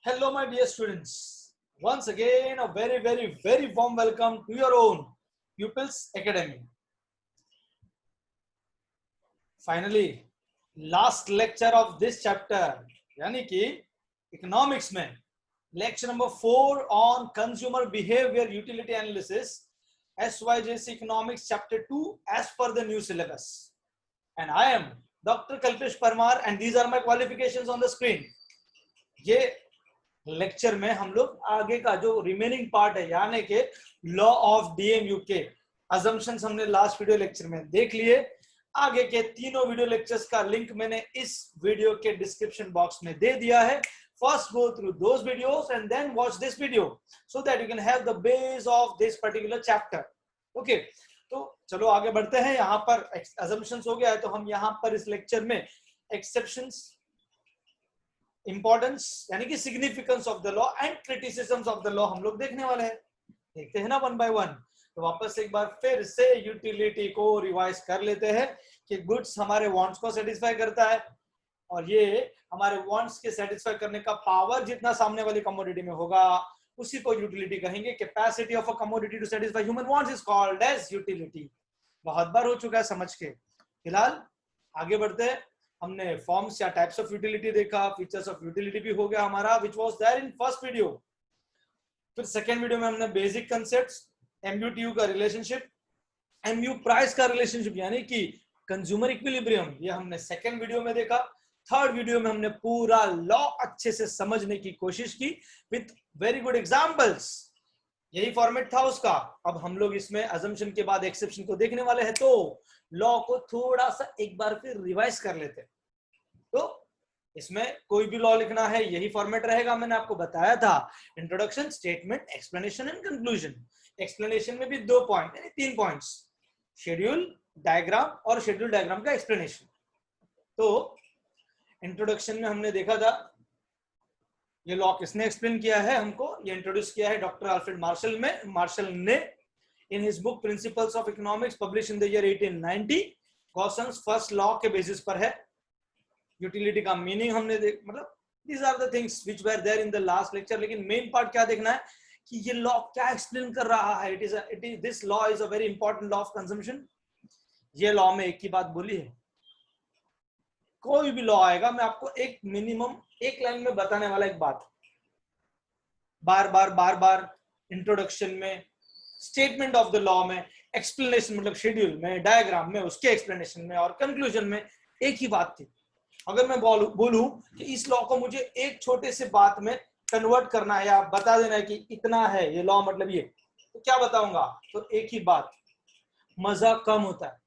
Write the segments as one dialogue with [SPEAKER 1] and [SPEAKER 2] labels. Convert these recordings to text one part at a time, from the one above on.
[SPEAKER 1] Hello, my dear students. Once again, a very warm welcome to your own Pupils Academy. Finally, last lecture of this chapter, यानी कि economics में lecture number 4 on consumer behavior utility analysis, SYJC Economics chapter 2 as per the new syllabus. And I am Dr. Kalpesh Parmar and these are my qualifications on the screen. ये lecture में हम लोग आगे का जो remaining part है यानी कि लॉ ऑफ डीएमयू के अजम्पशंस हमने लास्ट वीडियो लेक्चर में देख लिए। आगे के तीनों वीडियो लेक्चर्स का लिंक मैंने इस वीडियो के डिस्क्रिप्शन बॉक्स में दे दिया है। First go through those videos and then watch this video so that you can have the base of this particular chapter. Okay, तो चलो आगे बढ़ते हैं। यहाँ पर अजम्पशंस हो गया है तो हम यहाँ पर इस लेक्चर में एक्सेप्शंस, इंपॉर्टेंस यानी कि significance of the law and criticisms of the law हम लोग देखने वाले हैं। देखते हैं ना वन बाय वन। तो वापस एक बार फिर से यूटिलिटी को रिवाइज कर लेते हैं कि गुड्स हमारे वांट्स को सेटिस्फाई करता है और ये हमारे वांट्स के सेटिस्फाई करने का पावर जितना सामने वाली कमोडिटी में होगा उसी को यूटिलिटी कहेंगे। Capacity of a commodity to satisfy human wants is called as utility. बहुत बार हो चुका है समझ के। फिलहाल आगे बढ़ते हैं। हमने फॉर्म्स या टाइप्स ऑफ यूटिलिटी देखा, फीचर्स ऑफ यूटिलिटी भी हो गया हमारा which was there in first video. फिर सेकंड वीडियो में हमने बेसिक कांसेप्ट्स, एमयूटीयू का रिलेशनशिप, एमयू प्राइस का रिलेशनशिप यानी कि कंज्यूमर इक्विलिब्रियम, ये हमने सेकंड वीडियो में देखा। थर्ड वीडियो में हमने पूरा लॉ अच्छे से समझने की कोशिश की विथ वेरी गुड एग्जांपल्स। यही फॉर्मेट था उसका। अब हम लोग इसमें अजम्पशन के बाद एक्सेप्शन को देखने वाले हैं तो लॉ को थोड़ा सा एक बार फिर रिवाइज कर लेते हैं। तो इसमें कोई भी लॉ लिखना है यही फॉर्मेट रहेगा। मैंने आपको बताया था introduction, statement, explanation and conclusion. Explanation में भी 2 पॉइंट यानी 3 पॉइंट्स, शेड्यूल डायग्राम और शेड्यूल डायग्राम का एक्सप्लेनेशन। तो इंट्रोडक्शन में हमने देखा था ये लॉ किसने एक्सप्लेन किया है हमको, ये इंट्रोड्यूस किया है डॉक्टर अल्फ्रेड मार्शल ने in his book Principles of Economics published in the year 1890। Gossen's first law के बेसिस पर है। यूटिलिटी का मीनिंग हमने मतलब these are the things which were there in the last lecture। लेकिन मेन पार्ट क्या देखना है कि ये लॉ क्या एक्सप्लेन कर रहा है। this law is a very important law of consumption। ये लॉ में एक ही बात बोली है। कोई भी लॉ आएगा मैं आपको एक मिनिमम एक लाइन में बताने वाला एक बात, बार बार इंट्रोडक्शन में, स्टेटमेंट ऑफ द लॉ में, एक्सप्लेनेशन मतलब शेड्यूल में, डायग्राम में, उसके एक्सप्लेनेशन में और कंक्लूजन में एक ही बात थी। अगर मैं बोलूं कि इस लॉ को मुझे एक छोटे से बात में कन्वर्ट करना है या बता देना है कि इतना है ये लॉ मतलब ये, तो क्या बताऊंगा? तो एक ही बात, मजा कम होता है।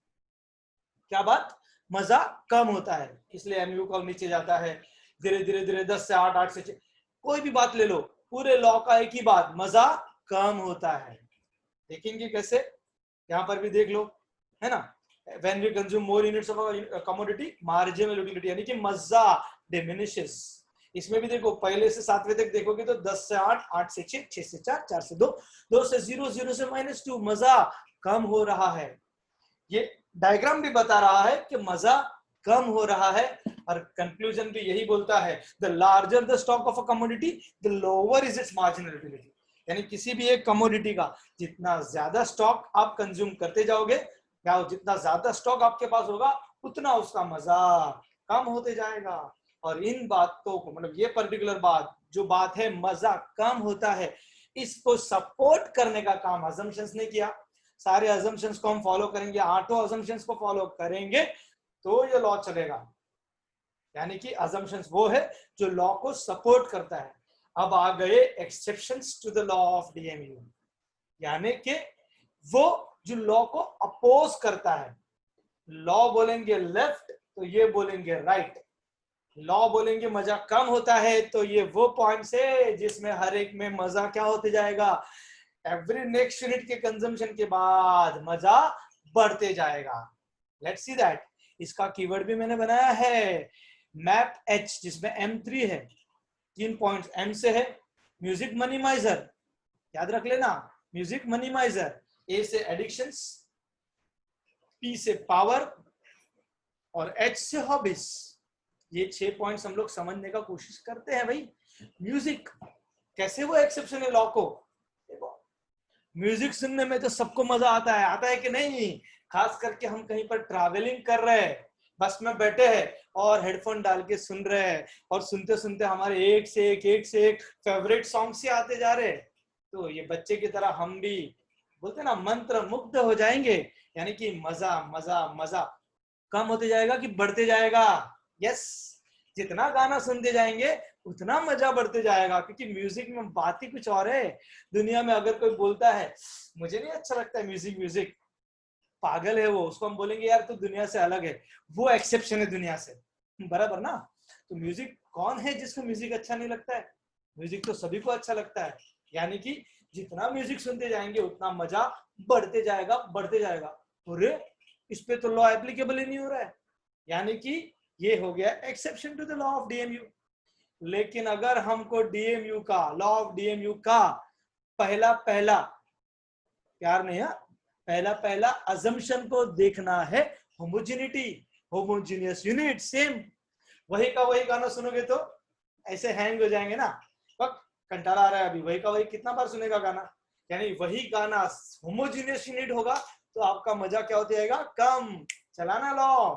[SPEAKER 1] क्या बात? मजा कम होता है। इसलिए एमयू का नीचे जाता है धीरे धीरे 10 से 8, 8 से 6, कोई भी बात ले लो, पूरे लॉ का एक ही बात, मजा कम होता है। देखेंगे कैसे, यहाँ पर भी देख लो, है ना। When we consume more units of a commodity, marginal utility यानी कि मजा diminishes। इसमें भी देखो पहले से 7वें तक देखोगे तो 10 से 8, 8 से 6, 6 से 4, 4 से 2, 2 से 0, 0 से -2, मजा कम हो रहा है। ये डायग्राम भी बता रहा है कि मजा कम हो रहा है। और कंक्लूजन भी यही बोलता है, the larger the stock of a commodity the lower is it's marginal utility. यानी किसी भी एक कमोडिटी का जितना ज्यादा स्टॉक आप कंज्यूम करते जाओगे या जितना ज्यादा स्टॉक आपके पास होगा उतना उसका मजा कम होते जाएगा। और इन बातों को मतलब ये पर्टिकुलर बात जो बात है मजा कम होता है, इसको सपोर्ट करने का काम अजम्पशंस ने किया। सारे अजम्पशंस को हम फॉलो करेंगे, 8 अजम्पशंस को फॉलो करेंगे तो ये लॉ चलेगा। यानी कि अजम्पशंस वो है जो लॉ को सपोर्ट करता है। अब आ गए exceptions to the law of DMU, यानी कि वो जो लॉ को अपोज करता है। लॉ बोलेंगे लेफ्ट तो ये बोलेंगे राइट। लॉ बोलेंगे मजा कम होता है तो ये वो पॉइंट्स है जिसमें हर एक में मजा क्या होते जाएगा, एवरी नेक्स्ट यूनिट के कंजम्पशन के बाद मजा बढ़ते जाएगा। Let's see that. इसका कीवर्ड भी मैंने बनाया है मैप एच, जिसमें M3 है। 3 पॉइंट्स M से है, म्यूजिक मनीमाइजर, याद रख लेना, म्यूजिक मनीमाइजर। A से एडिक्शंस, P से पावर और H से हॉबीज। ये 6 पॉइंट्स हम लोग समझने का कोशिश करते हैं भाई। म्यूजिक कैसे वो एक्सेप्शन है लॉ को? देखो, म्यूजिक सुनने में तो सबको मजा आता है कि नहीं? खास करके हम कहीं पर ट्रैवलिंग कर रहे हैं, बस में बैठे हैं और हेडफोन डाल के सुन रहे हैं, और सुनते सुनते हमारे एक से एक फेवरेट सॉन्ग से आते जा रहे हैं, तो ये बच्चे की तरह हम भी बोलते ना मंत्र मुग्ध हो जाएंगे, यानी कि मजा मजा मजा कम होते जाएगा कि बढ़ते जाएगा? यस, जितना गाना सुनते जाएंगे उतना मजा बढ़ते जाएगा, क्योंकि म्यूजिक में बात ही कुछ और है। दुनिया में अगर कोई बोलता है मुझे नहीं अच्छा लगता है म्यूजिक, म्यूजिक पागल है वो, उसको हम बोलेंगे यार तू दुनिया से अलग है, वो एक्सेप्शन है दुनिया से, बराबर ना? तो म्यूजिक कौन है जिसको म्यूजिक अच्छा नहीं लगता है? म्यूजिक तो सभी को अच्छा लगता है, यानी कि जितना म्यूजिक सुनते जाएंगे उतना मजा बढ़ते जाएगा, बढ़ते जाएगा। अरे इस पे तो लॉ एप्लीकेबल ही नहीं हो रहा है, यानी कि ये हो गया exception to the law of DMU. लेकिन अगर हमको डीएमयू का लॉ ऑफ डीएमयू का पहला प्यार नहीं है, पहला अजम्पशन को देखना है, होमोजेनिटी, होमोजीनियस यूनिट सेम। वही का वही गाना सुनोगे तो ऐसे हैंग हो जाएंगे ना, कंटाला आ रहा है अभी, वही का वही कितना बार सुनेगा गाना? यानी वही गाना होमोजीनियस यूनिट होगा तो आपका मजा क्या होता जाएगा? कम। चलाना लॉ,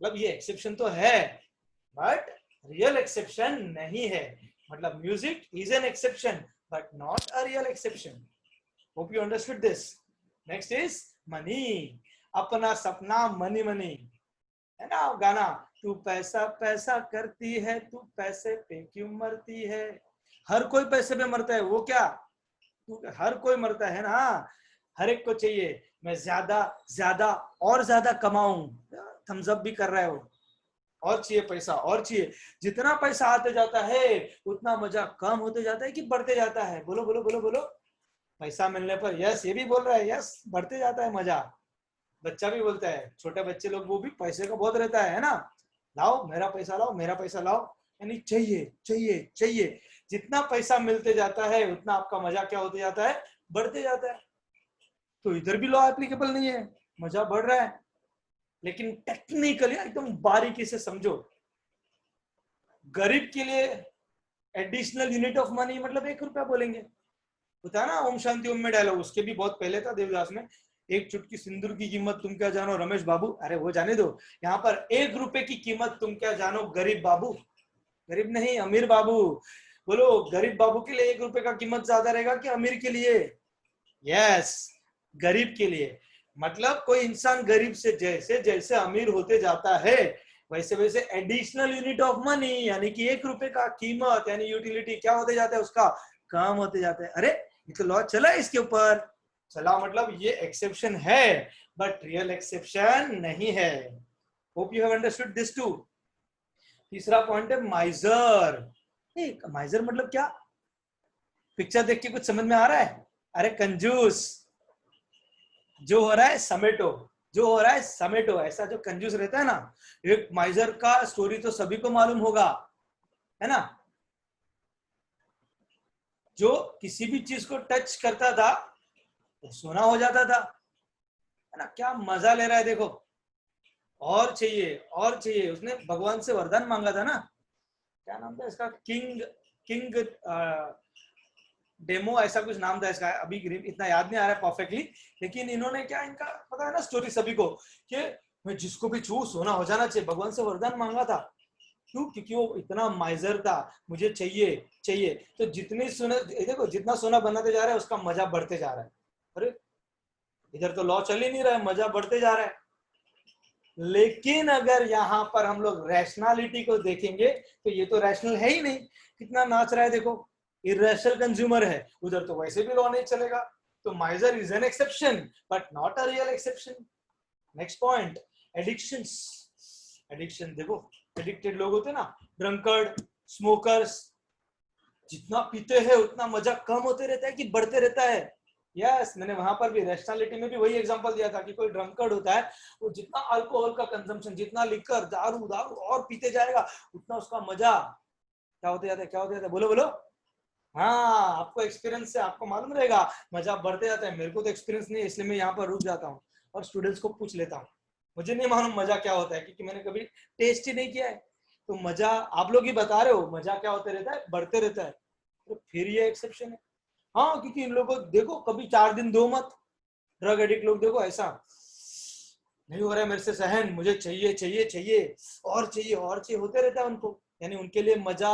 [SPEAKER 1] मतलब ये एक्सेप्शन तो है बट रियल एक्सेप्शन नहीं है, मतलब music is an exception but not a real exception. Hope you understood this. Next is money, अपना सपना मनी मनी, है ना गाना, तू पैसा पैसा करती है, तू पैसे पे क्यों मरती है? हर कोई पैसे पे मरता है, वो क्या, तू हर कोई मरता है ना, हर एक को चाहिए मैं ज्यादा ज्यादा और ज्यादा कमाऊं, थम्स अप भी कर रहा है वो, और चाहिए पैसा और चाहिए। जितना पैसा आते जाता है उतना मजा कम होते जाता है कि बढ़ते जाता है? बोलो बोलो बोलो बोलो। पैसा मिलने पर यस, ये भी बोल रहा है यस, बढ़ते जाता है मजा। बच्चा भी बोलता है, छोटे बच्चे लोग वो भी पैसे का बहुत रहता है ना, लाओ मेरा पैसा लाओ, मेरा पैसा लाओ, यानी चाहिए चाहिए चाहिए। जितना पैसा मिलते जाता है उतना आपका मजा क्या होते जाता है? बढ़ते जाता है। तो इधर भी लॉ एप्लीकेबल नहीं है, मजा बढ़ रहा है। लेकिन टेक्निकली एकदम बारीकी से समझो, गरीब के लिए एडिशनल यूनिट ऑफ मनी मतलब 1 रुपया बोलेंगे, होता है ना ओम शांति ओम में डायलॉग, उसके भी बहुत पहले था देवदास में, एक चुटकी सिंदूर की कीमत तुम क्या जानो रमेश बाबू, अरे वो जाने दो, यहाँ पर 1 रुपए की कीमत तुम क्या जानो गरीब बाबू, गरीब नहीं अमीर बाबू। बोलो गरीब बाबू के लिए 1 रुपए का कीमत ज्यादा रहेगा कि अमीर के लिए? यस, गरीब के लिए। मतलब कोई इंसान गरीब से जैसे जैसे अमीर होते जाता है वैसे वैसे एडिशनल यूनिट ऑफ मनी यानी कि 1 रुपए का कीमत यानी यूटिलिटी क्या होते जाता है? उसका कम होते जाता है। अरे ये तो लॉ चला है इसके ऊपर, चला मतलब ये एक्सेप्शन है बट रियल एक्सेप्शन नहीं है। Hope you have understood this too. तीसरा पॉइंट है माइजर। माइजर मतलब क्या? पिक्चर देख के कुछ समझ में आ रहा है? अरे कंजूस, जो हो रहा है समेटो, जो हो रहा है समेटो, ऐसा जो कंजूस रहता है ना। एक माइजर का स्टोरी तो सभी को मालूम होगा, है ना, जो किसी भी चीज को टच करता था वो सोना हो जाता था, है ना। क्या मजा ले रहा है देखो, और चाहिए और चाहिए। उसने भगवान से वरदान मांगा था ना, क्या नाम था इसका, किंग किंग डेमो ऐसा कुछ नाम था इसका, अभी इतना याद नहीं आ रहा है परफेक्टली। लेकिन इन्होंने क्या, इनका पता है ना स्टोरी सभी को, कि मैं जिसको भी छू सोना हो जाना चाहिए, भगवान से वरदान मांगा था। क्यों? क्योंकि वो इतना माइजर था, मुझे चाहिए चाहिए। तो जितनी सोना देखो, जितना सोना बनाते जा रहा है उसका मजा बढ़ते जा रहा है। अरे इधर तो लॉ चल ही नहीं रहा है, मजा बढ़ते जा रहा है। लेकिन अगर यहाँ पर हम लोग रैशनैलिटी को देखेंगे तो ये तो रैशनल है ही नहीं, कितना नाच रहा है देखो, इरेशनल कंज्यूमर है, उधर तो वैसे भी लॉ नहीं चलेगा। तो माइजर is an exception but not a real exception. Next point, addictions. Addiction देखो, एडिक्टेड लोग होते हैं ना, ड्रंकर्ड, स्मोकर्स, जितना पीते हैं उतना मजा कम होते रहता है कि बढ़ते रहता है? यस, मैंने वहां पर भी रैशनैलिटी में भी वही एग्जांपल दिया था कि कोई ड्रंकर्ड होता है, वो जितना अल्कोहल का कंजम्पशन, जितना लिकर दारू दारू और पीते जाएगा उतना उसका मजा क्या होते जाता है, क्या होते जाता है? बोलो बोलो। हाँ, आपको एक्सपीरियंस से आपको मालूम रहेगा, मजा बढ़ते जाता है। मेरे को तो एक्सपीरियंस नहीं है, इसलिए मैं यहाँ पर रुक जाता हूँ और स्टूडेंट्स को पूछ लेता हूँ। मुझे नहीं मालूम मजा क्या होता है, क्योंकि मैंने कभी टेस्ट ही नहीं किया है। तो मजा आप लोग ही बता रहे हो, मजा क्या होते रहता है, बढ़ते रहता है, तो फिर ये एक्सेप्शन है। हाँ, क्योंकि इन लोगों को देखो कभी 4 दिन दो मत, ड्रग एडिक्ट लोग देखो ऐसा नहीं हो रहा है मेरे से सहन, मुझे चाहिए चाहिए चाहिए और चाहिए और चाहिए होते रहता है उनको, यानी उनके लिए मजा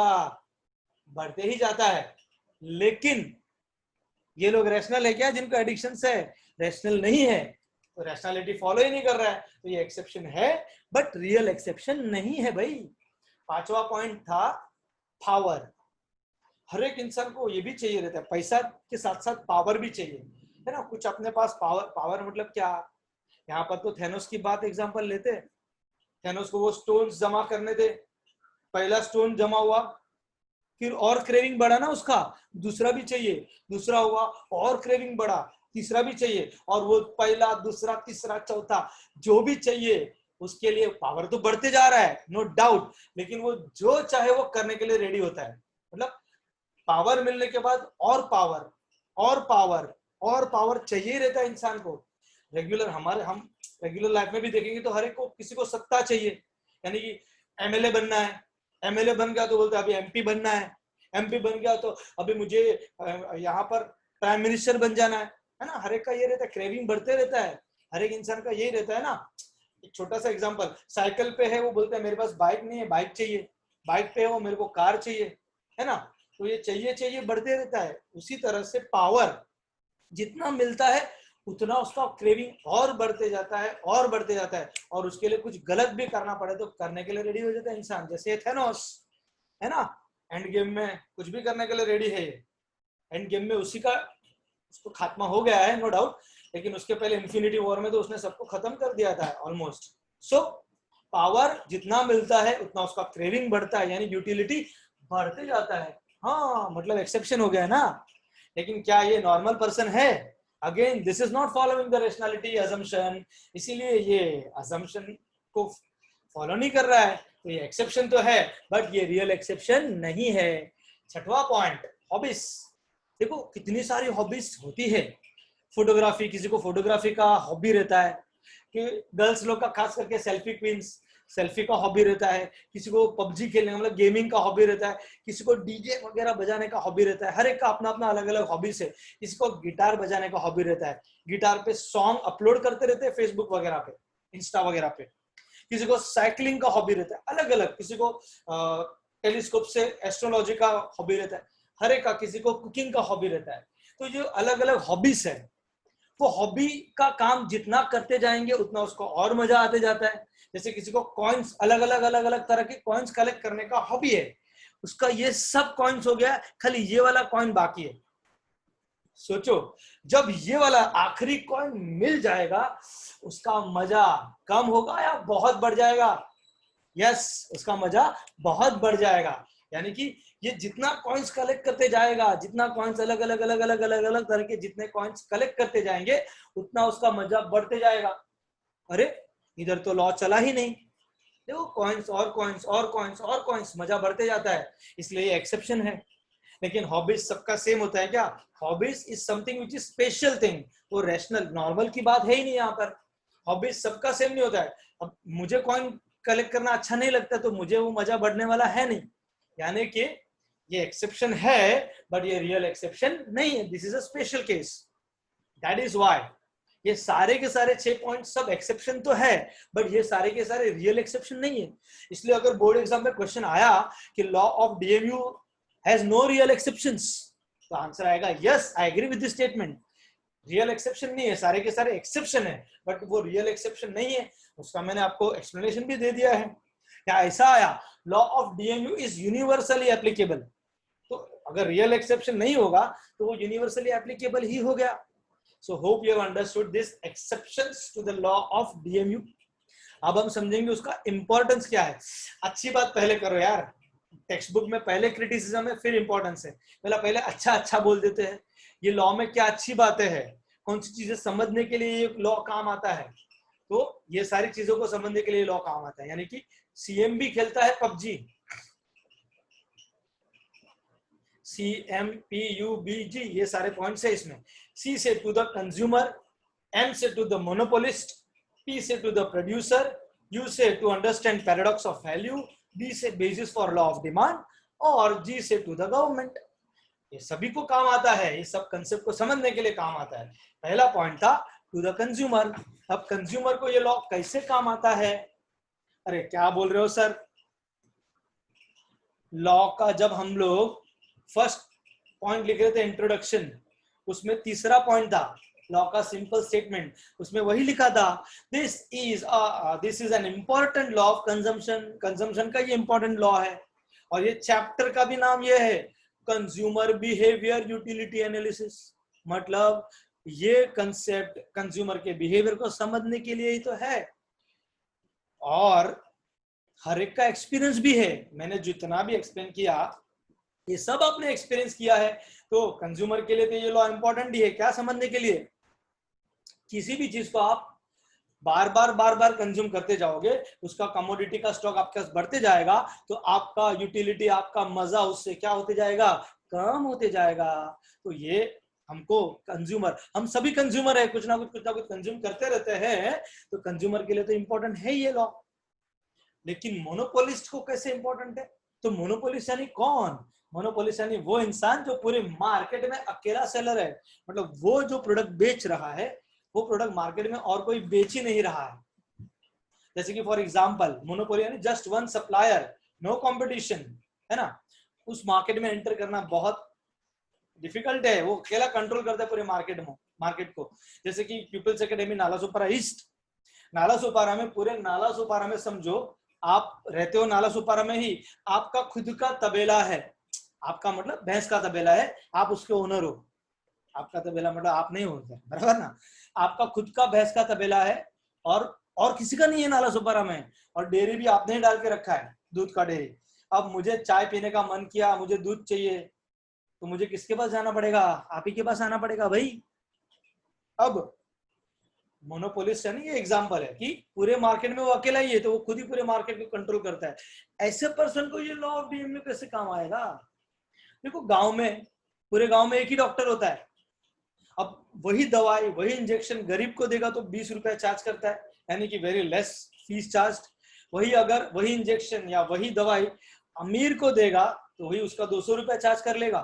[SPEAKER 1] बढ़ते ही जाता है। लेकिन ये लोग रैशनल है क्या, जिनको एडिक्शन है? रैशनल नहीं है, तो रैशनैलिटी फॉलो ही नहीं कर रहा है, तो ये एक्सेप्शन है बट रियल एक्सेप्शन नहीं है भाई। पांचवा पॉइंट था पावर। हर एक इंसान को ये भी चाहिए रहता है, पैसा के साथ साथ पावर भी चाहिए, है ना, कुछ अपने पास पावर। पावर मतलब क्या, यहाँ पर तो थेनोस की बात एग्जांपल लेते हैं। थेनोस को वो स्टोन्स जमा करने थे, पहला स्टोन जमा हुआ, फिर और क्रेविंग बढ़ा ना उसका, दूसरा भी चाहिए, दूसरा हुआ और क्रेविंग बढ़ा, तीसरा भी चाहिए, और वो पहला दूसरा तीसरा चौथा जो भी चाहिए उसके लिए पावर तो बढ़ते जा रहा है, नो डाउट, लेकिन वो जो चाहे वो करने के लिए रेडी होता है। मतलब पावर मिलने के बाद और पावर और पावर और पावर चाहिए रहता है इंसान को। रेगुलर हम रेगुलर लाइफ में भी देखेंगे तो हर एक को, किसी को सत्ता चाहिए, यानी कि एमएलए बनना है, एमएलए बन गया तो बोलते हैं अभी एमपी बनना है, एमपी बन गया तो अभी मुझे यहाँ पर प्राइम मिनिस्टर बन जाना है ना। हर एक का ये रहता है, क्रेविंग बढ़ते रहता है, हर एक इंसान का यही रहता है ना। एक छोटा सा एग्जांपल, साइकिल पे है वो बोलता है मेरे पास बाइक नहीं है, बाइक चाहिए, बाइक पे है वो मेरे को कार चाहिए, है ना। तो ये चाहिए चाहिए बढ़ते रहता है। उसी तरह से पावर जितना मिलता है उतना उसका क्रेविंग और बढ़ते जाता है और बढ़ते जाता है, और उसके लिए कुछ गलत भी करना पड़े तो करने के लिए रेडी हो जाता है इंसान, जैसे थेनोस है ना, एंड गेम में कुछ भी करने के लिए रेडी है। एंड गेम में उसी का उसको खात्मा हो गया है नो डाउट, लेकिन उसके पहले इन्फिनिटी वॉर में तो उसने सबको खत्म कर दिया था ऑलमोस्ट। सो पावर जितना मिलता है उतना उसका क्रेविंग बढ़ता है, यानी यूटिलिटी बढ़ते जाता है। हाँ, मतलब एक्सेप्शन हो गया ना। लेकिन क्या ये नॉर्मल पर्सन है? Again this is not following the rationality assumption, इसीलिए ये अजम्पशन को फॉलो नहीं कर रहा है, तो ये एक्सेप्शन तो है बट ये रियल एक्सेप्शन नहीं है। छठवां पॉइंट, हॉबीज। देखो कितनी सारी हॉबीज होती है। फोटोग्राफी, किसी को फोटोग्राफी का हॉबी रहता है, कि गर्ल्स लोग का खास करके सेल्फी क्वींस, सेल्फी का हॉबी रहता है, किसी को पबजी खेलने मतलब गेमिंग का हॉबी रहता है, किसी को डीजे वगैरह बजाने का हॉबी रहता है। हर एक का अपना अपना अलग अलग हॉबीज है। किसी को गिटार बजाने का हॉबी रहता है, गिटार पे सॉन्ग अपलोड करते रहते हैं फेसबुक वगैरह पे, इंस्टा वगैरह पे। किसी को साइकिलिंग का हॉबी रहता है, अलग अलग, किसी को टेलीस्कोप से एस्ट्रोलॉजी का हॉबी रहता है, हर एक का, किसी को कुकिंग का हॉबी रहता है। तो जो अलग अलग हॉबीज है, वो हॉबी का काम जितना करते जाएंगे उतना उसको और मजा आते जाता है। जैसे किसी को कॉइन्स, अलग अलग तरह के कॉइन्स कलेक्ट करने का हॉबी है, उसका ये सब कॉइन्स हो गया, खाली ये वाला कॉइन बाकी है। सोचो जब ये वाला आखिरी कॉइन मिल जाएगा उसका मजा कम होगा या बहुत बढ़ जाएगा? यस, उसका मजा बहुत बढ़ जाएगा। यानी कि ये जितना कॉइन्स कलेक्ट करते जाएगा, जितना कॉइन्स अलग अलग तरह के जितने कॉइन्स कलेक्ट करते जाएंगे उतना उसका मजा बढ़ते जाएगा। अरे इधर तो लॉ चला ही नहीं, देखो कॉइन्स और कॉइन्स और कॉइन्स और कॉइन्स, मजा बढ़ते जाता है, इसलिए ये एक्सेप्शन है। लेकिन हॉबीज सबका सेम होता है क्या? Hobbies is something which is special thing, वो रैशनल नॉर्मल की बात है ही नहीं यहाँ पर। हॉबीज सबका सेम नहीं होता है। अब मुझे कॉइन कलेक्ट करना अच्छा नहीं लगता तो मुझे वो मजा बढ़ने वाला है नहीं, यानी कि ये एक्सेप्शन है बट ये रियल एक्सेप्शन नहीं है, this is a special case. That is why ये सारे के सारे 6 पॉइंट सब एक्सेप्शन तो है बट ये सारे के सारे रियल एक्सेप्शन नहीं है। इसलिए अगर बोर्ड एग्जाम में क्वेश्चन आया कि law of DMU has no real exceptions, तो आंसर आएगा yes I agree with this statement. Real exception नहीं है, सारे के सारे एक्सेप्शन है बट वो रियल एक्सेप्शन नहीं है, उसका मैंने आपको एक्सप्लेनेशन भी दे दिया है। या ऐसा आया law of DMU is universally applicable, तो अगर रियल एक्सेप्शन नहीं होगा तो वो यूनिवर्सली एप्लीकेबल ही हो गया। So hope you have understood this exceptions to the law of DMU. अब हम समझेंगे उसका इंपॉर्टेंस क्या है। अच्छी बात पहले करो यार, टेक्स्ट बुक में पहले क्रिटिसिज्म है फिर इंपॉर्टेंस है, पहले अच्छा बोल देते हैं। ये लॉ में क्या अच्छी बातें हैं, कौन सी चीजें समझने के लिए ये लॉ काम आता है, तो ये सारी चीजों को समझने के लिए लॉ काम आता है। यानी कि सीएम भी खेलता है पबजी, CMPUBG, ये सारे पॉइंट्स है इसमें। C से टू द कंज्यूमर, M से टू द मोनोपोलिस्ट, P से टू द प्रोड्यूसर, U से to understand paradox of value, B से basis for law of demand और जी से टू द गवर्नमेंट। ये सभी को काम आता है, ये सब कंसेप्ट को समझने के लिए काम आता है। पहला पॉइंट था टू द कंज्यूमर। अब कंज्यूमर को ये लॉ कैसे काम आता है? अरे क्या बोल रहे हो सर, लॉ का जब हम लोग फर्स्ट पॉइंट लिख रहे थे इंट्रोडक्शन, उसमें तीसरा पॉइंट था लॉ का सिंपल स्टेटमेंट, उसमें वही लिखा था this is an important law of consumption. Consumption का ये इंपॉर्टेंट लॉ है और ये चैप्टर का भी नाम ये है कंज्यूमर बिहेवियर यूटिलिटी एनालिसिस। मतलब ये कंसेप्ट कंज्यूमर के बिहेवियर को समझने के लिए ही तो है और हर एक का एक्सपीरियंस भी है। मैंने जितना भी एक्सप्लेन किया ये सब आपने एक्सपीरियंस किया है, तो कंज्यूमर के लिए तो ये लॉ इंपॉर्टेंट ही है। क्या समझने के लिए? किसी भी चीज को आप बार बार कंज्यूम करते जाओगे, उसका कमोडिटी का स्टॉक आपके पास बढ़ते जाएगा, तो आपका यूटिलिटी, आपका मजा उससे क्या होते जाएगा? कम होते जाएगा। तो ये हमको कंज्यूमर, हम सभी कंज्यूमर है, कुछ ना कुछ कंज्यूम करते रहते हैं, तो कंज्यूमर के लिए तो इंपॉर्टेंट है ये लॉ। लेकिन मोनोपोलिस्ट को कैसे इंपॉर्टेंट है? तो मोनोपोलिस्ट यानी कौन? मोनोपोलिस्ट यानी वो इंसान जो पूरे मार्केट में अकेला सेलर है। मतलब वो जो प्रोडक्ट बेच रहा है वो प्रोडक्ट मार्केट में और कोई बेच ही नहीं रहा है। जैसे कि फॉर एग्जांपल मोनोपोली यानी just one supplier, no competition, है ना। उस मार्केट में एंटर करना बहुत डिफिकल्ट है, वो अकेला कंट्रोल करता है पूरे मार्केट को। जैसे कि people's academy Nalasopara east, Nalasopara में, पूरे नालासोपारा में समझो आप रहते हो नालासोपारा में ही, आपका खुद का तबेला है। आपका मतलब भैंस का तबेला है, आप उसके ओनर हो। आपका तबेला मतलब आप नहीं हो, बराबर ना। आपका खुद का भैंस का तबेला है और किसी का नहीं है नालासोपारा में। और डेयरी भी आपने ही डाल के रखा है, दूध का डेयरी। अब मुझे चाय पीने का मन किया, मुझे दूध चाहिए, तो मुझे किसके पास जाना पड़ेगा? आप ही के पास आना पड़ेगा भाई। अब मोनोपोलिस्ट यानी ये एग्जांपल है कि पूरे मार्केट में वो अकेला ही है, तो वो खुद ही पूरे मार्केट को कंट्रोल करता है। ऐसे पर्सन को ये लॉ ऑफ डीएमयू कैसे काम आएगा? देखो गांव में, पूरे गांव में एक ही डॉक्टर होता है। अब वही दवाई, वही इंजेक्शन गरीब को देगा तो 20 रुपए चार्ज करता है, यानी कि वेरी लेस फीस चार्ज। वही अगर वही इंजेक्शन या वही दवाई अमीर को देगा तो वही उसका 200 रुपए चार्ज कर लेगा।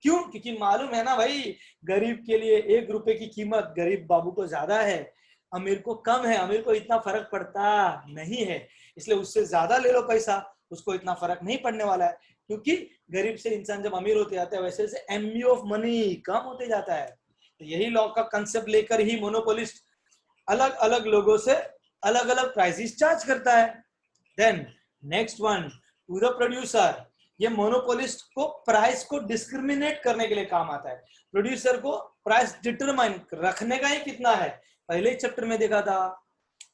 [SPEAKER 1] क्यों? क्योंकि मालूम है ना भाई, गरीब के लिए 1 रुपए की कीमत गरीब बाबू को ज्यादा है, अमीर को कम है। अमीर को इतना फर्क पड़ता नहीं है, इसलिए उससे ज्यादा ले लो पैसा, उसको इतना फर्क नहीं पड़ने वाला है। क्योंकि गरीब से इंसान जब अमीर होते जाता है वैसे वैसे एमयू ऑफ मनी कम होते जाता है। तो यही लॉ का कंसेप्ट लेकर ही मोनोपोलिस्ट अलग अलग लोगों से अलग अलग प्राइसेस चार्ज करता है। Then next one, to the producer. ये मोनोपोलिस्ट को प्राइस को डिस्क्रिमिनेट करने के लिए काम आता है। प्रोड्यूसर को प्राइस डिटरमाइन रखने का ही कितना है, पहले ही चैप्टर में देखा था।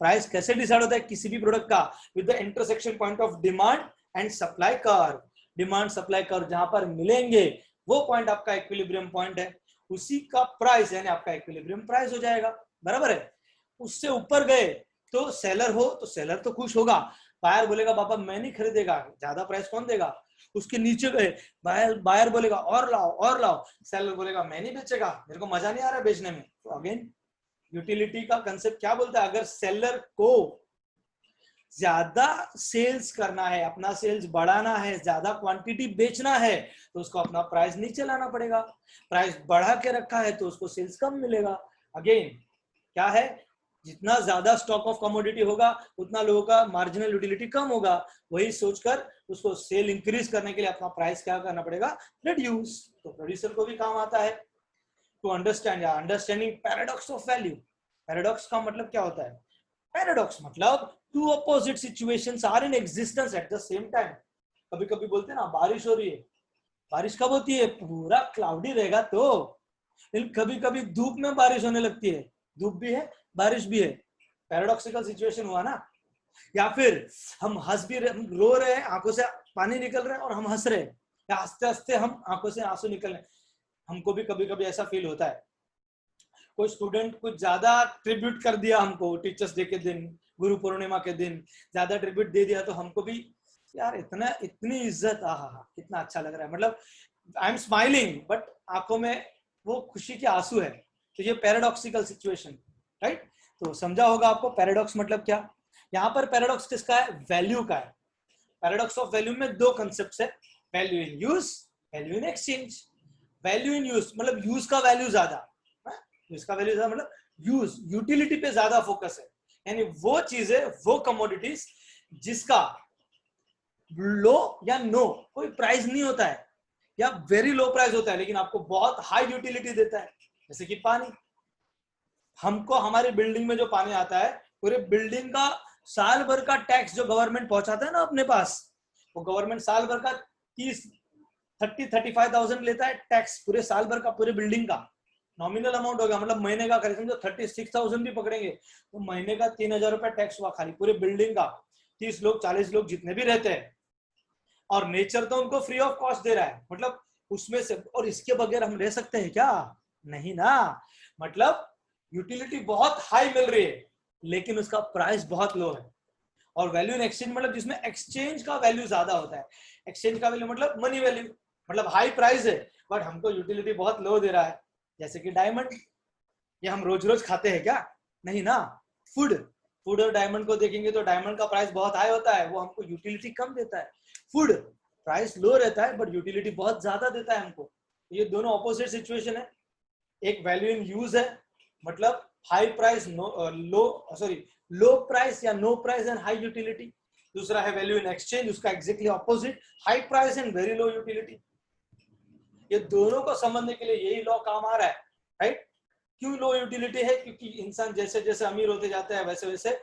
[SPEAKER 1] प्राइस कैसे डिसाइड होता है किसी भी प्रोडक्ट का? With the intersection point of demand and supply curve. Demand supply curve जहां पर मिलेंगे वो पॉइंट आपका इक्विलिब्रियम पॉइंट है, उसी का प्राइस यानी आपका इक्विलिब्रियम प्राइस हो जाएगा, बराबर है। उससे ऊपर गए तो सेलर हो तो सेलर तो खुश होगा, बायर बोलेगा बाबा मैं नहीं खरीदेगा, ज्यादा प्राइस कौन देगा। उसके नीचे गए, बायर बोलेगा और लाओ और लाओ, सेलर बोलेगा मैं नहीं बेचेगा, मेरे को मजा नहीं आ रहा बेचने में। तो अगेन यूटिलिटी का कंसेप्ट क्या बोलता है? अगर सेलर को ज्यादा सेल्स करना है, अपना सेल्स बढ़ाना है, ज्यादा क्वांटिटी बेचना है, तो उसको अपना प्राइस नीचे लाना पड़ेगा। प्राइस बढ़ा के रखा है तो उसको सेल्स कम मिलेगा। अगेन क्या है, जितना ज्यादा स्टॉक ऑफ कमोडिटी होगा उतना लोगों का मार्जिनल यूटिलिटी कम होगा। वही सोचकर उसको सेल इंक्रीज करने के लिए अपना प्राइस क्या करना पड़ेगा? रिड्यूस। तो प्रोड्यूसर को भी काम आता है टू अंडरस्टैंड या understanding paradox of value. Paradox का मतलब क्या होता है? पैराडॉक्स मतलब two opposite situations are in existence at the same time. कभी कभी बोलते हैं ना बारिश हो रही है, बारिश कब होती है? पूरा क्लाउडी रहेगा तो। कभी कभी धूप में बारिश होने लगती है, धूप भी है बारिश भी है, पैराडॉक्सिकल सिचुएशन हुआ ना। या फिर हम हंस भी रहे, हम रो रहे हैं, आंखों से पानी निकल रहे हैं और हम हंस रहे हैं, या हंसते हंसते हम आंखों से आंसू निकल रहे हैं। हमको भी कभी कभी ऐसा फील होता है। कोई स्टूडेंट कुछ ज्यादा ट्रिब्यूट कर दिया हमको, टीचर्स डे के दिन, गुरु पूर्णिमा के दिन ज्यादा ट्रिब्यूट दे दिया, तो हमको भी यार इतनी इज्जत, कितना अच्छा लग रहा है। मतलब आई एम स्माइलिंग बट आंखों में वो खुशी के आंसू है। तो ये पैराडॉक्सिकल सिचुएशन, राइट। तो समझा होगा आपको पैराडॉक्स मतलब क्या। यहाँ पर पैराडॉक्स किसका है? वैल्यू का है। पैराडॉक्स ऑफ वैल्यू में दो कंसेप्ट है, value in use, value in exchange. Value in use मतलब यूज का वैल्यू ज्यादा, यूज का वैल्यू ज्यादा मतलब यूज यूटिलिटी पे ज्यादा फोकस है, यानी वो चीजें, वो कमोडिटीज जिसका लो या नो कोई प्राइस नहीं होता है या वेरी लो प्राइस होता है, लेकिन आपको बहुत हाई यूटिलिटी देता है। जैसे कि पानी, हमको हमारी बिल्डिंग में जो पानी आता है, पूरे बिल्डिंग का साल भर का टैक्स जो गवर्नमेंट पहुंचाता है ना अपने पास, वो गवर्नमेंट साल भर का 35,000 लेता है टैक्स, पूरे साल भर का, पूरे बिल्डिंग का। नॉमिनल अमाउंट होगा, मतलब महीने का करेक्शन जो 36,000 भी पकड़ेंगे तो महीने का 3,000 रुपया टैक्स हुआ खाली पूरे बिल्डिंग का, 30 लोग 40 लोग जितने भी रहते हैं, और नेचर तो उनको फ्री ऑफ कॉस्ट दे रहा है, मतलब उसमें से। और इसके बगैर हम रह सकते हैं क्या? नहीं ना, मतलब यूटिलिटी बहुत हाई मिल रही है लेकिन उसका प्राइस बहुत लो है। और वैल्यू इन एक्सचेंज मतलब जिसमें एक्सचेंज का वैल्यू ज्यादा होता है। एक्सचेंज का वैल्यू मतलब मनी वैल्यू, मतलब हाई प्राइस है बट हमको यूटिलिटी बहुत लो दे रहा है। जैसे कि डायमंड, ये हम रोज रोज खाते हैं क्या? नहीं ना। फूड, फूड और डायमंड को देखेंगे तो डायमंड का प्राइस बहुत हाई होता है, वो हमको यूटिलिटी कम देता है। फूड प्राइस लो रहता है बट यूटिलिटी बहुत ज्यादा देता है हमको। ये दोनों ऑपोजिट सिचुएशन है। एक वैल्यू इन यूज है, मतलब हाई प्राइस लो प्राइस या no price and high utility. दूसरा है वैल्यू इन एक्सचेंज, उसका exactly opposite, high price and very low utility. ये दोनों को समझने के लिए यही लॉ काम आ रहा है, राइट? क्यों लो यूटिलिटी है? क्योंकि इंसान जैसे जैसे अमीर होते जाता है वैसे वैसे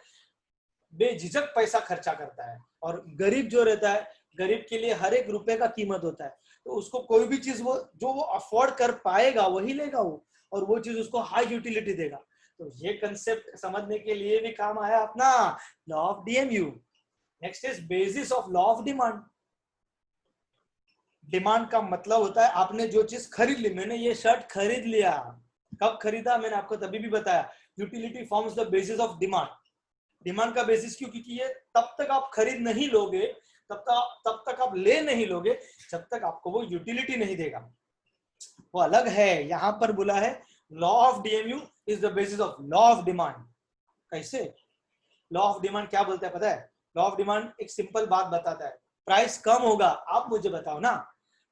[SPEAKER 1] बेझिझक पैसा खर्चा करता है, और गरीब जो रहता है, गरीब के लिए हर एक रुपए का कीमत होता है, तो उसको कोई भी चीज वो जो वो अफोर्ड कर पाएगा वही लेगा वो, और वो चीज उसको हाई यूटिलिटी देगा। तो ये कंसेप्ट समझने के लिए भी काम आया अपना law of DMU. Next is basis of law of demand. Demand का मतलब होता है आपने जो चीज खरीद ली, मैंने ये शर्ट खरीद लिया, कब खरीदा मैंने आपको तभी भी बताया, utility forms the basis of demand. Demand का बेसिस क्यों? क्योंकि ये तब तक आप खरीद नहीं लोगे, तब तक आप ले नहीं लोगे जब तक आपको वो यूटिलिटी नहीं देगा, वो अलग है। यहां पर बोला है law of DMU is the basis of law of demand. कैसे? लॉ ऑफ डिमांड क्या बोलता है पता है? लॉ ऑफ डिमांड एक सिंपल बात बताता है, प्राइस कम होगा, आप मुझे बताओ ना,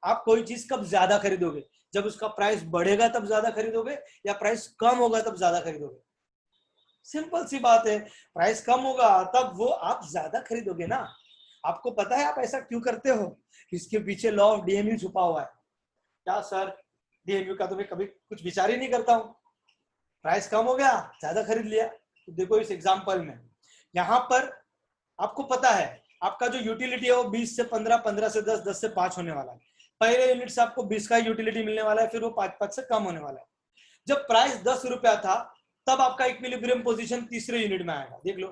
[SPEAKER 1] आप कोई चीज कब ज्यादा खरीदोगे? जब उसका प्राइस बढ़ेगा तब ज्यादा खरीदोगे, या प्राइस कम होगा तब ज्यादा खरीदोगे? सिंपल सी बात है, प्राइस कम होगा तब वो आप ज्यादा खरीदोगे ना। आपको पता है आप ऐसा क्यों करते हो? इसके पीछे लॉ ऑफ डीएमयू छुपा हुआ है। क्या सर, डीएमयू का तो मैं कभी कुछ विचार ही नहीं करता हूं, प्राइस कम हो गया ज्यादा खरीद लिया। तो देखो इस एग्जांपल में यहां पर आपको पता है आपका जो यूटिलिटी है वो 20 से 15, 15 से 10, 10 से 5 होने वाला है। पहले यूनिट से आपको 20 का यूटिलिटी मिलने वाला है, फिर वो 5 से कम होने वाला है। जब प्राइस 10 रुपया था तब आपका इक्विलिब्रियम पोजीशन तीसरे यूनिट में आएगा। देख लो,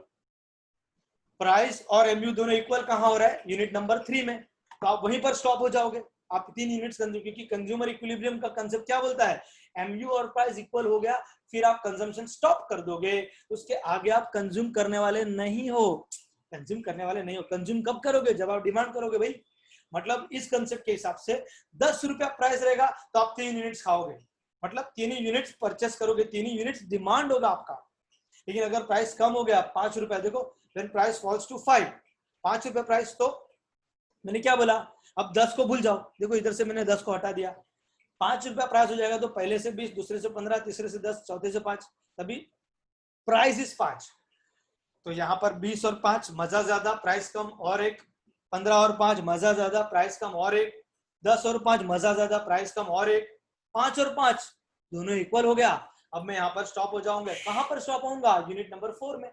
[SPEAKER 1] प्राइस और एमयू दोनों इक्वल कहां हो रहा है? यूनिट नंबर 3 में। तो आप वहीं पर स्टॉप हो जाओगे, आप 3 यूनिट्स कंज्यूम, क्योंकि कंज्यूमर इक्विलिब्रियम का कंसेप्ट क्या बोलता है? एमयू और प्राइस इक्वल हो गया फिर आप कंजम्पशन स्टॉप कर दोगे, उसके आगे आप कंज्यूम करने वाले नहीं हो। कंज्यूम करने वाले नहीं हो, कंज्यूम कब करोगे? जब आप डिमांड करोगे भाई। मतलब इस कंसेप्ट के हिसाब से 10 रुपया प्राइस रहेगा तो आप 3 यूनिट्स खाओगे, मतलब 3 यूनिट्स परचेस करोगे, 3 यूनिट्स डिमांड होगा आपका। लेकिन अगर प्राइस कम हो गया 5 रुपया, देखो व्हेन प्राइस फॉल्स टू 5, 5 रुपया प्राइस, तो मैंने क्या बोला? अब 10 को भूल जाओ, देखो इधर से मैंने 10 को हटा दिया, 5 रुपया प्राइस हो जाएगा, तो पहले से 20, दूसरे से 15, तीसरे से 10, चौथे से 5, तभी प्राइस इज 5। तो यहाँ पर 20 और 5 मजा ज्यादा, प्राइस कम, और एक 15 और 5 मजा ज्यादा, प्राइस कम, और एक 10 और 5 मजा ज्यादा, प्राइस कम, और एक 5 और 5 दोनों इक्वल हो गया। अब मैं यहाँ पर स्टॉप हो जाऊंगा। कहां पर स्टॉप होऊंगा? यूनिट नंबर 4 में।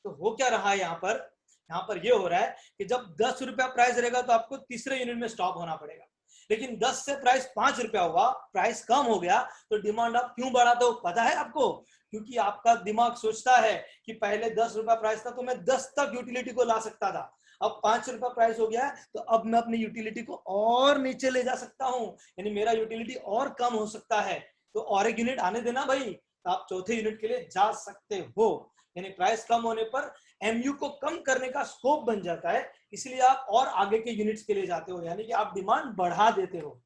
[SPEAKER 1] तो हो क्या रहा है यहाँ पर? यहाँ पर ये हो रहा है कि जब 10 रुपया प्राइस रहेगा तो आपको तीसरे यूनिट में स्टॉप होना पड़ेगा, लेकिन 10 से प्राइस 5 रुपया हुआ, प्राइस कम हो गया, तो डिमांड आप क्यों बढ़ाते हो पता है आपको? क्योंकि आपका दिमाग सोचता है कि पहले 10 रुपया प्राइस था तो मैं 10 तक यूटिलिटी को ला सकता था, अब 5 रुपया प्राइस हो गया है तो अब मैं अपनी यूटिलिटी को और नीचे ले जा सकता हूं, यानी मेरा यूटिलिटी और कम हो सकता है। तो और एक यूनिट आने देना भाई, तो आप चौथे यूनिट के लिए जा सकते हो। यानी प्राइस कम होने पर एमयू को कम करने का स्कोप बन जाता है, इसलिए आप और आगे के यूनिट्स के लिए जाते हो, यानी कि आप डिमांड बढ़ा देते हो।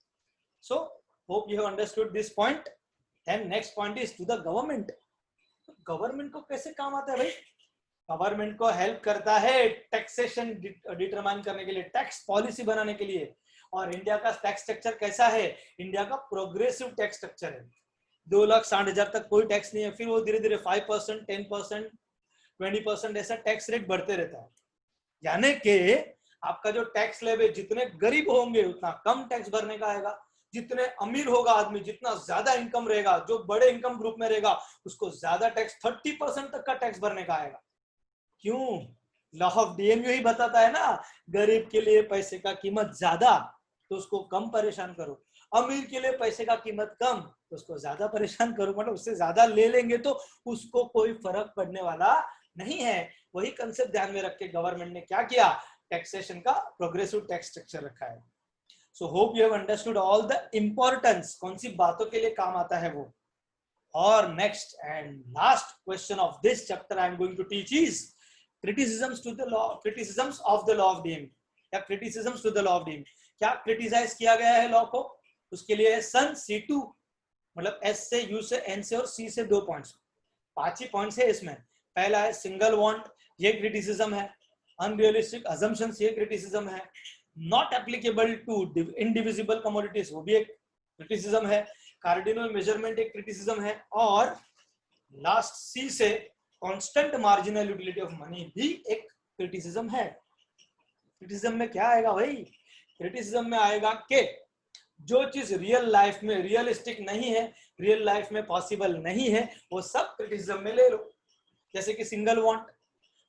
[SPEAKER 1] So hope you have understood this point. Then next point is to the government. Government को कैसे काम आता है भाई? गवर्नमेंट को हेल्प करता है टैक्सेशन डिटरमाइन करने के लिए, टैक्स पॉलिसी बनाने के लिए। और इंडिया का टैक्स स्ट्रक्चर कैसा है? इंडिया का प्रोग्रेसिव टैक्स स्ट्रक्चर है। 2,60,000 तक कोई टैक्स नहीं है, फिर वो धीरे धीरे 5%, 10%, 20% ऐसा टैक्स रेट बढ़ते रहता है। यानी कि आपका जो टैक्स स्लैब है, जितने गरीब होंगे उतना कम टैक्स भरने का आएगा, जितने अमीर होगा आदमी, जितना ज्यादा इनकम रहेगा, जो बड़े इनकम ग्रुप में रहेगा, उसको ज्यादा टैक्स, 30% तक का टैक्स भरने का आएगा। क्यों? लॉ ऑफ डीएमयू ही बताता है ना, गरीब के लिए पैसे का कीमत ज्यादा तो उसको कम परेशान करो, अमीर के लिए पैसे का कीमत कम तो उसको ज्यादा परेशान करो, मतलब उससे ज्यादा ले लेंगे तो उसको कोई फर्क पड़ने वाला नहीं है। वही कंसेप्ट ध्यान में रख के गवर्नमेंट ने क्या किया, टैक्सेशन का प्रोग्रेसिव टैक्स स्ट्रक्चर रखा है। So hope you have understood all the importance, कौन सी बातों के लिए काम आता है वो। और next and last question of this chapter I am going to teach is criticisms to the law, criticisms of the law of DMU, या criticisms to the law of DMU। क्या क्रिटिसाइज किया गया है लॉ को? उसके लिए सन C2, मतलब S से, U से, N से और C से 2 पॉइंट्स, 5 ही पॉइंट्स है इसमें। पहला है सिंगल वांट, ये क्रिटिसिज्म है। अनरियलिस्टिक अजम्पशंस, ये क्रिटिसिज्म है। Not applicable to indivisible commodities, वो भी एक क्रिटिसिज्म है। कार्डिनल मेजरमेंट एक क्रिटिसिज्म है। और लास्ट C से constant marginal utility of money भी एक क्रिटिसिज्म है। क्रिटिसिज्म में क्या आएगा भाई? क्रिटिसिज्म में आएगा कि जो चीज रियल लाइफ में रियलिस्टिक नहीं है, रियल लाइफ में पॉसिबल नहीं है, वो सब क्रिटिसिज्म में ले लो। जैसे कि सिंगल वांट,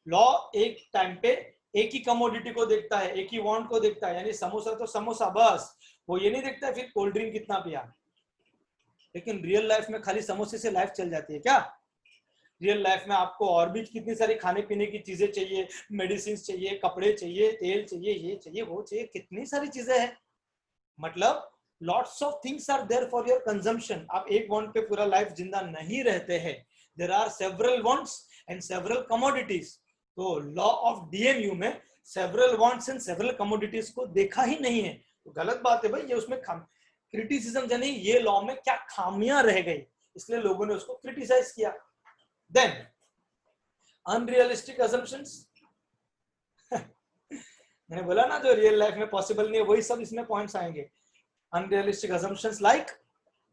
[SPEAKER 1] लॉ एक टाइम पे एक ही कमोडिटी को देखता है, एक ही वांट को देखता है, यानी समोसा तो समोसा बस, वो ये नहीं देखता है फिर कोल्ड ड्रिंक कितना पिया। लेकिन रियल लाइफ में खाली समोसे से लाइफ चल जाती है क्या? रियल लाइफ में आपको और भी कितनी सारी खाने पीने की चीजें चाहिए, मेडिसिन चाहिए, कपड़े चाहिए, तेल चाहिए, ये चाहिए, वो चाहिए, कितनी सारी चीजें हैं। मतलब lots of things are there for your consumption. आप एक वांट पे पूरा लाइफ जिंदा नहीं रहते हैं। There are several wants and several commodities. तो लॉ ऑफ डीएमयू में several wants and several commodities को देखा ही नहीं है, तो गलत बात है भाई। ये उसमें क्रिटिसिज्म यानी ये लॉ में क्या खामियां रह गई, इसलिए लोगों ने उसको क्रिटिसाइज किया। Then unrealistic assumptions मैंने बोला ना जो रियल लाइफ में पॉसिबल नहीं है, वही सब इसमें पॉइंट्स आएंगे। Unrealistic assumptions like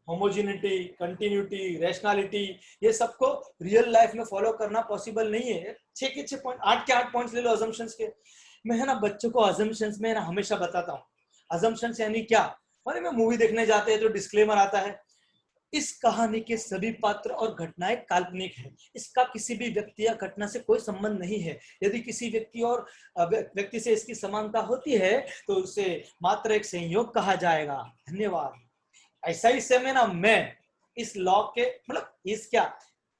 [SPEAKER 1] homogeneity, continuity, rationality, ये सबको रियल लाइफ में फॉलो करना पॉसिबल नहीं है। 6 के 6 पॉइंट, 8 के 8 पॉइंट्स ले लो assumptions के। मैं है ना बच्चों को assumptions में ना हमेशा बताता हूँ, assumptions यानी क्या। अरे मैं मूवी देखने जाते हैं तो डिस्क्लेमर आता है, इस कहानी के सभी पात्र और घटनाएं काल्पनिक हैं, इसका किसी भी व्यक्ति या घटना से कोई संबंध नहीं है। यदि किसी व्यक्ति से इसकी समानता होती है तो उसे मात्र एक संयोग कहा जाएगा। धन्यवाद। ऐसा ही समय ना मैं इस लॉ के मतलब इस क्या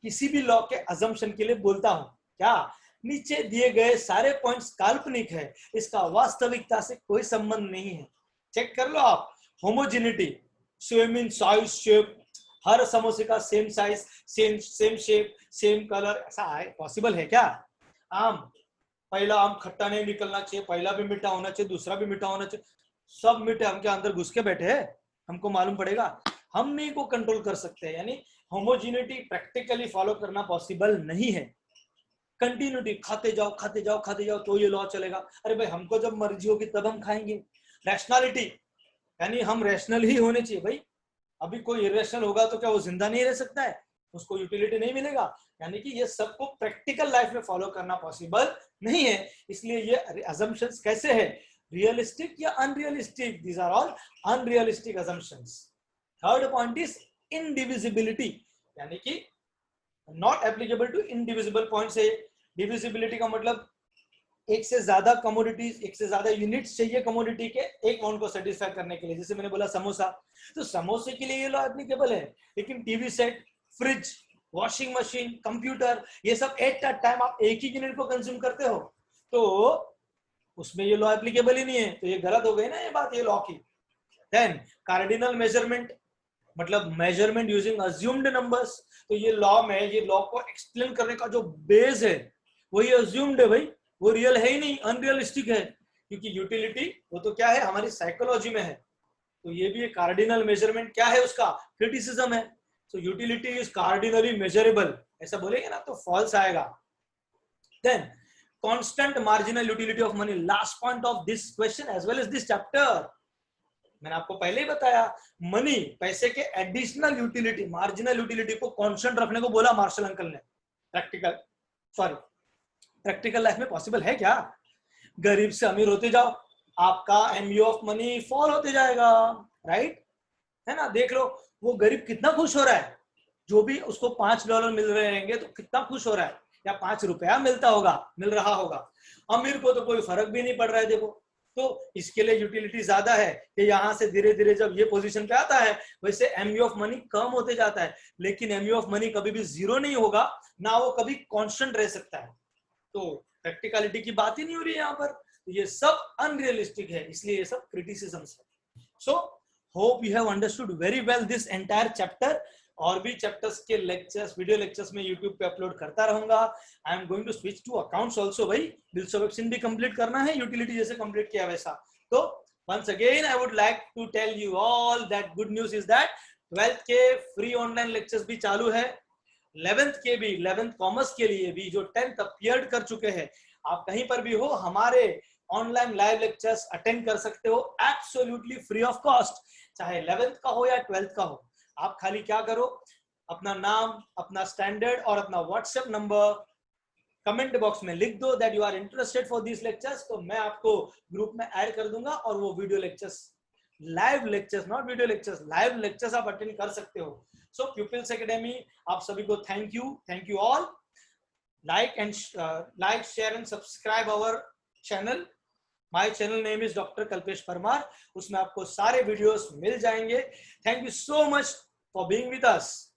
[SPEAKER 1] किसी भी लॉ के अजम्पशन के लिए बोलता हूं क्या, नीचे दिए गए सारे पॉइंट्स काल्पनिक है, इसका वास्तविकता से कोई संबंध नहीं है। चेक कर लो आप। Homogeneity, same in size shape, हर समोसे का same size, same shape, same colour, ऐसा है पॉसिबल है क्या? आम, पहला आम खट्टा नहीं निकलना चाहिए, पहला भी मीठा होना चाहिए, दूसरा भी मीठा होना चाहिए, सब मीठे हम के अंदर घुस के बैठे हैं, हमको मालूम पड़ेगा, हम नहीं को कंट्रोल कर सकते हैं। यानी होमोजिनिटी प्रैक्टिकली फॉलो करना पॉसिबल नहीं है। कंटिन्यूटी, खाते जाओ खाते जाओ खाते जाओ तो ये लॉ चलेगा। अरे भाई हमको जब मर्जी होगी तब हम खाएंगे। रैशनैलिटी यानी हम रैशनल ही होने चाहिए भाई। अभी कोई इरेशनल होगा तो क्या वो जिंदा नहीं रह सकता है, उसको यूटिलिटी नहीं मिलेगा। यानी कि ये सबको प्रैक्टिकल लाइफ में फॉलो करना पॉसिबल नहीं है। इसलिए ये असम्पशंस कैसे है, रियलिस्टिक या unrealistic, these are all unrealistic assumptions. Third point is indivisibility, यानी कि not applicable to indivisible points है। डिविजिबिलिटी का मतलब एक से ज्यादा कमोडिटीज, एक से ज्यादा यूनिट्स चाहिए कमोडिटी के एक वांट को सेटिस्फाई करने के लिए। जैसे मैंने बोला समोसा, तो समोसे के लिए ये लॉ एप्लीकेबल है, लेकिन TV set, fridge, washing machine, computer, ये सब एट अ टाइम आप एक ही यूनिट को कंज्यूम करते हो तो उसमें ये लॉ एप्लीकेबल ही नहीं है। तो ये गलत हो गई ना ये बात, ये लॉ की। देन कार्डिनल मेजरमेंट, मतलब मेजरमेंट यूजिंग अज्यूम्ड नंबर्स। तो ये लॉ में, ये लॉ को एक्सप्लेन करने का जो बेस है वही अज्यूम्ड है भाई, वो रियल है ही नहीं, अनरियलिस्टिक है। क्योंकि यूटिलिटी वो तो क्या है, हमारी साइकोलॉजी में है। तो ये भी कार्डिनल मेजरमेंट क्या है, उसका क्रिटिसिज्म है। सो यूटिलिटी इज कार्डिनली मेजरेबल, ऐसा बोलेंगे ना तो फॉल्स आएगा। Then constant marginal utility of money, last point of this question as well as this chapter. मैंने आपको पहले ही बताया, मनी, पैसे के एडिशनल यूटिलिटी, मार्जिनल यूटिलिटी को कांस्टेंट रखने को बोला मार्शल अंकल ने. प्रैक्टिकल लाइफ में पॉसिबल है क्या? गरीब से अमीर होते जाओ, आपका एमयू ऑफ मनी फॉल होते जाएगा, राइट? है ना? देख लो वो गरीब कितना खुश हो रहा है, जो भी उसको $5 मिल रहे रहेंगे तो कितना खुश हो रहा है, या ₹5 मिल रहा होगा. अमीर को तो कोई फर्क भी नहीं पड़ रहा है. देखो, तो इसके लिए यूटिलिटी ज्यादा है कि यहाँ से धीरे धीरे जब ये पोजीशन पे आता है वैसे एमयू ऑफ मनी कम होते जाता है. लेकिन एमयू ऑफ मनी कभी भी जीरो नहीं होगा, ना वो कभी कांस्टेंट रह सकता है. तो प्रैक्टिकलिटी की बात ही नहीं हो रही है यहाँ पर. ये सब अनरियलिस्टिक है, इसलिए ये सब क्रिटिसिज्म्स है. So hope you have understood very well this entire chapter. और भी चैप्टर्स के लेक्चर्स, वीडियो लेक्चर्स में यूट्यूब पे अपलोड करता रहूंगा. I am going to switch to accounts also. भाई बिल्स ऑफ एक्सचेंज भी कंप्लीट करना है, यूटिलिटी जैसे कंप्लीट किया वैसा. तो once again I would like to tell you all that good news is that 12th के फ्री ऑनलाइन लेक्चर्स भी चालू है. 11th के भी, 11th कॉमर्स के लिए भी जो 10th अपीयर्ड कर चुके हैं, आप कहीं पर भी हो हमारे ऑनलाइन लाइव लेक्चर्स अटेंड कर सकते हो एब्सोल्युटली फ्री ऑफ कॉस्ट. चाहे 11th का हो या 12th का हो, आप खाली क्या करो, अपना नाम, अपना स्टैंडर्ड और अपना व्हाट्सएप नंबर कमेंट बॉक्स में लिख दो that you are interested for this lectures. तो मैं आपको ग्रुप में ऐड कर दूंगा और वो video lectures, live lectures, not video lectures, live lectures आप अटेंड कर सकते हो. सो प्यूपिल्स एकेडमी, आप सभी को thank you all. Like share and subscribe our channel. My channel name is doctor Kalpesh Parmar. उसमें आपको सारे वीडियोस मिल जाएंगे. Thank you so much for being with us.